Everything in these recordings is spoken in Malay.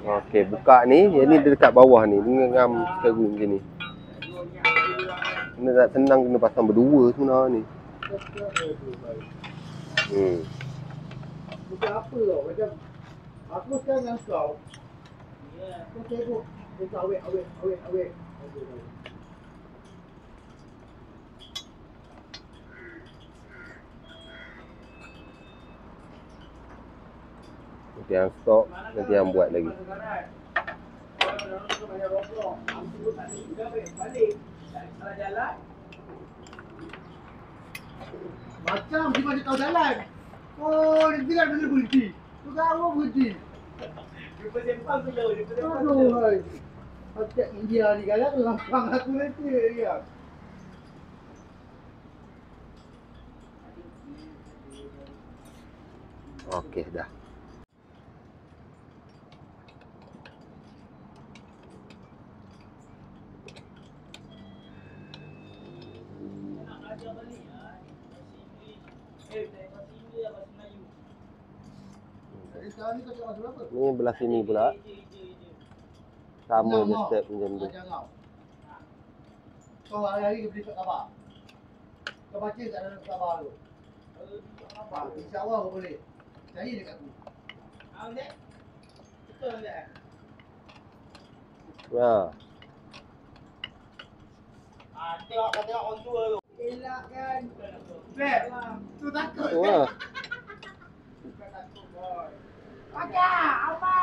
Okey, buka ni, yang ni dekat bawah ni, ngam seru macam ni. Kena nak senang kena pasang berdua sebenarnya ni. Bukan apa tau, macam aku sekarang dengan kau. Kau sibuk, kau awet. Nanti yang stok, nanti yang buat lagi. Macam dia macam tahu jalan. Oh, dia bilang benar berhenti. Tu kau berhenti. Jumpa sempang dulu, Aduh, hai. Macam India ni kan, lampang aku nanti dia. Okey, dah. Sekarang ni kau cakap pasal apa? Ni belah sini pula. Sama je step macam tu. Kau hari-hari dia beli khabar. Kau baca kat dalam khabar tu. Apa? InsyaAllah kau boleh. Percaya dekat aku. Dek? Betul tak? Ha. Tengok orang tua tu. Elak kan? Beb, tu takut kan? Wah. Bukan takut boy. Kakak, apa?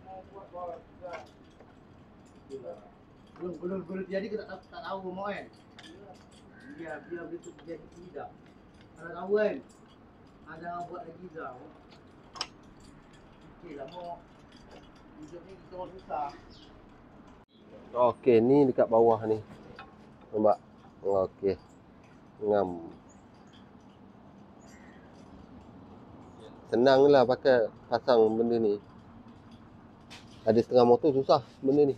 Mau buat boy. Belum jadi kita tak tahu mau kan? Biar boleh terjadi tidak. Kalau tahu kan? Ada orang buat lagi dah. Okey lah mau. Hidup ni kita orang susah. Okey, ni dekat bawah ni. Nampak? Okey. Ngam. Senang lah pakai pasang benda ni. Ada setengah motor susah benda ni.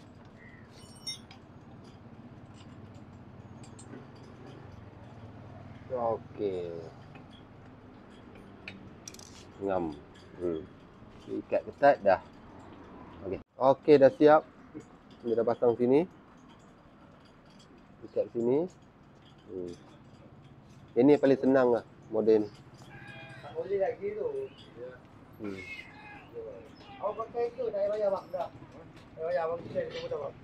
Okey. Ngam. Ikat ketat dah. Okey. Okey, dah siap. Kita dah pasang sini. Ikat sini. Yang ni paling senang lah model ni. Tak boleh lagi tu. Awak pakai tu, saya bayar bang dah. Saya bayar bang sen tu dah bang.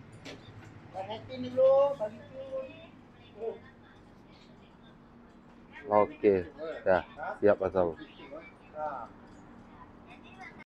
Dah setting dulu, bagi tu. Okey. Dah siap pasang. Ha.